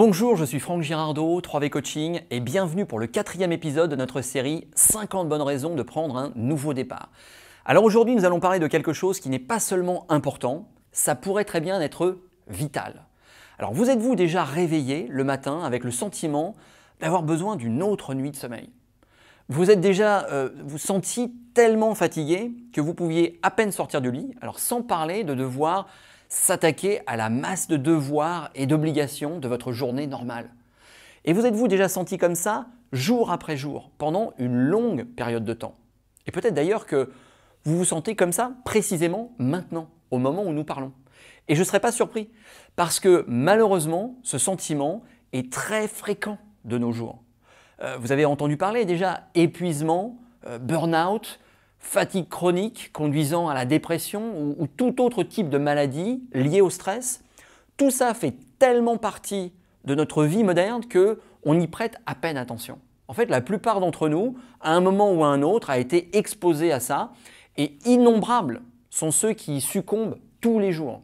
Bonjour, je suis Franck Girardot, 3V Coaching et bienvenue pour le 4e épisode de notre série 50 bonnes raisons de prendre un nouveau départ. Alors aujourd'hui, nous allons parler de quelque chose qui n'est pas seulement important, ça pourrait très bien être vital. Alors vous êtes-vous déjà réveillé le matin avec le sentiment d'avoir besoin d'une autre nuit de sommeil? Vous êtes déjà vous senti tellement fatigué que vous pouviez à peine sortir du lit, alors sans parler de devoir s'attaquer à la masse de devoirs et d'obligations de votre journée normale. Et vous êtes-vous déjà senti comme ça, jour après jour, pendant une longue période de temps? Et peut-être d'ailleurs que vous vous sentez comme ça précisément maintenant, au moment où nous parlons. Et je ne serais pas surpris, parce que malheureusement, ce sentiment est très fréquent de nos jours. Vous avez entendu parler déjà épuisement, burn-out, fatigue chronique conduisant à la dépression ou tout autre type de maladie liée au stress. Tout ça fait tellement partie de notre vie moderne qu'on y prête à peine attention. En fait, la plupart d'entre nous, à un moment ou à un autre, a été exposé à ça et innombrables sont ceux qui y succombent tous les jours.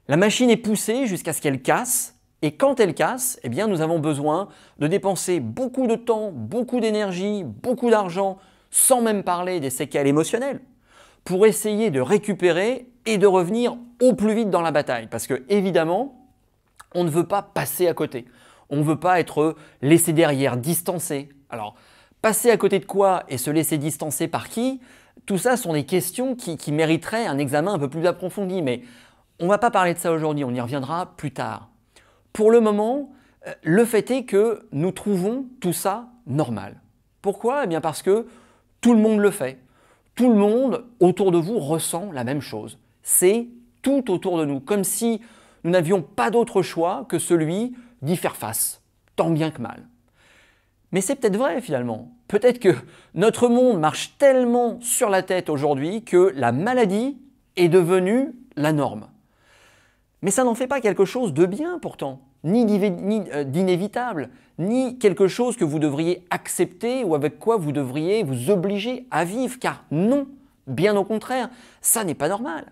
La machine est poussée jusqu'à ce qu'elle casse et quand elle casse, eh bien, nous avons besoin de dépenser beaucoup de temps, beaucoup d'énergie, beaucoup d'argent, sans même parler des séquelles émotionnelles, pour essayer de récupérer et de revenir au plus vite dans la bataille. Parce que évidemment, on ne veut pas passer à côté. On ne veut pas être laissé derrière, distancé. Alors, passer à côté de quoi et se laisser distancer par qui? Tout ça sont des questions qui mériteraient un examen un peu plus approfondi. Mais on ne va pas parler de ça aujourd'hui, on y reviendra plus tard. Pour le moment, le fait est que nous trouvons tout ça normal. Pourquoi? Eh bien parce que tout le monde le fait. Tout le monde autour de vous ressent la même chose. C'est tout autour de nous, comme si nous n'avions pas d'autre choix que celui d'y faire face, tant bien que mal. Mais c'est peut-être vrai finalement. Peut-être que notre monde marche tellement sur la tête aujourd'hui que la maladie est devenue la norme. Mais ça n'en fait pas quelque chose de bien pourtant, ni d'inévitable, ni quelque chose que vous devriez accepter ou avec quoi vous devriez vous obliger à vivre, car non, bien au contraire, ça n'est pas normal.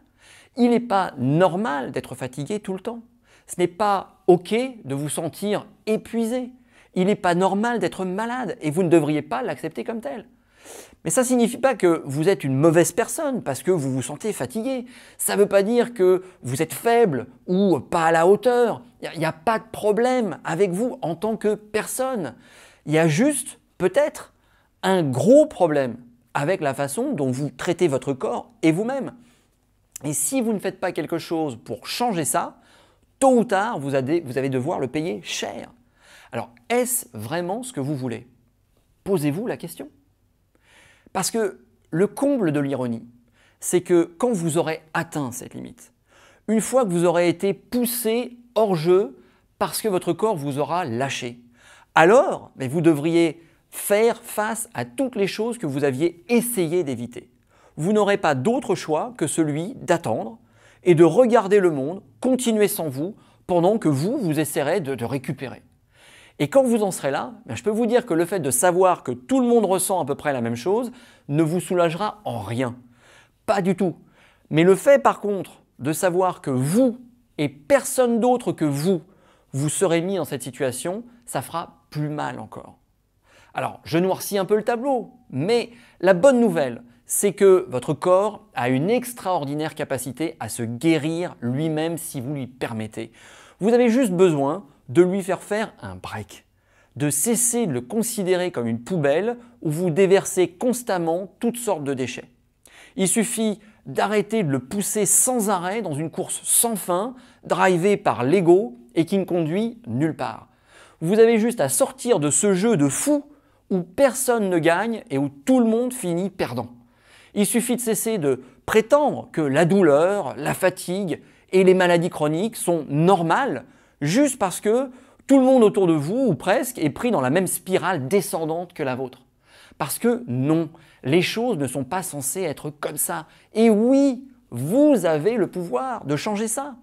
Il n'est pas normal d'être fatigué tout le temps. Ce n'est pas OK de vous sentir épuisé. Il n'est pas normal d'être malade et vous ne devriez pas l'accepter comme tel. Mais ça ne signifie pas que vous êtes une mauvaise personne parce que vous vous sentez fatigué. Ça ne veut pas dire que vous êtes faible ou pas à la hauteur. Il n'y a pas de problème avec vous en tant que personne. Il y a juste peut-être un gros problème avec la façon dont vous traitez votre corps et vous-même. Et si vous ne faites pas quelque chose pour changer ça, tôt ou tard, vous allez devoir le payer cher. Alors, est-ce vraiment ce que vous voulez? Posez-vous la question. Parce que le comble de l'ironie, c'est que quand vous aurez atteint cette limite, une fois que vous aurez été poussé hors jeu parce que votre corps vous aura lâché, alors vous devriez faire face à toutes les choses que vous aviez essayé d'éviter. Vous n'aurez pas d'autre choix que celui d'attendre et de regarder le monde continuer sans vous pendant que vous essaierez de récupérer. Et quand vous en serez là, je peux vous dire que le fait de savoir que tout le monde ressent à peu près la même chose ne vous soulagera en rien. Pas du tout. Mais le fait par contre de savoir que vous et personne d'autre que vous serez mis dans cette situation, ça fera plus mal encore. Alors, je noircis un peu le tableau, mais la bonne nouvelle, c'est que votre corps a une extraordinaire capacité à se guérir lui-même si vous lui permettez. Vous avez juste besoin de lui faire un break, de cesser de le considérer comme une poubelle où vous déversez constamment toutes sortes de déchets. Il suffit d'arrêter de le pousser sans arrêt dans une course sans fin, drivée par l'ego et qui ne conduit nulle part. Vous avez juste à sortir de ce jeu de fou où personne ne gagne et où tout le monde finit perdant. Il suffit de cesser de prétendre que la douleur, la fatigue et les maladies chroniques sont normales juste parce que tout le monde autour de vous, ou presque, est pris dans la même spirale descendante que la vôtre. Parce que non, les choses ne sont pas censées être comme ça. Et oui, vous avez le pouvoir de changer ça.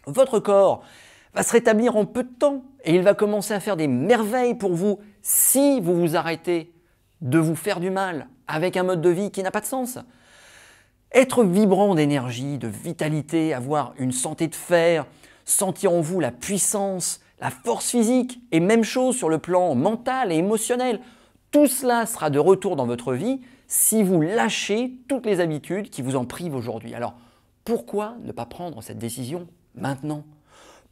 Votre corps va se rétablir en peu de temps et il va commencer à faire des merveilles pour vous si vous vous arrêtez de vous faire du mal avec un mode de vie qui n'a pas de sens. Être vibrant d'énergie, de vitalité, avoir une santé de fer, sentir en vous la puissance, la force physique et même chose sur le plan mental et émotionnel. Tout cela sera de retour dans votre vie si vous lâchez toutes les habitudes qui vous en privent aujourd'hui. Alors, pourquoi ne pas prendre cette décision maintenant?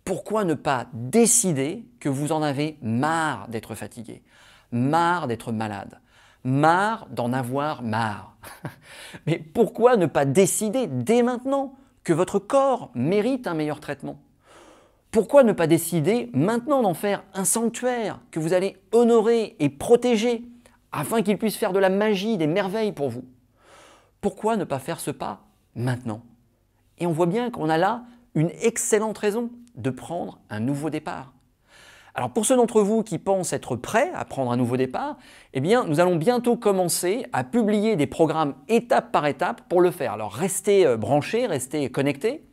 Pourquoi ne pas décider que vous en avez marre d'être fatigué, marre d'être malade, marre d'en avoir marre? Mais pourquoi ne pas décider dès maintenant que votre corps mérite un meilleur traitement? Pourquoi ne pas décider maintenant d'en faire un sanctuaire que vous allez honorer et protéger afin qu'il puisse faire de la magie, des merveilles pour vous? Pourquoi ne pas faire ce pas maintenant? Et on voit bien qu'on a là une excellente raison de prendre un nouveau départ. Alors pour ceux d'entre vous qui pensent être prêts à prendre un nouveau départ, eh bien nous allons bientôt commencer à publier des programmes étape par étape pour le faire. Alors restez branchés, restez connectés.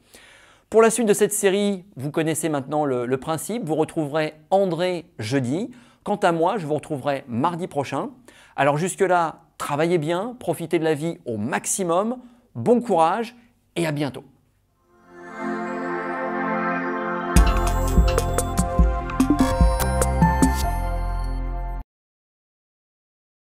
Pour la suite de cette série, vous connaissez maintenant le principe, vous retrouverez André jeudi. Quant à moi, je vous retrouverai mardi prochain. Alors jusque-là, travaillez bien, profitez de la vie au maximum, bon courage et à bientôt.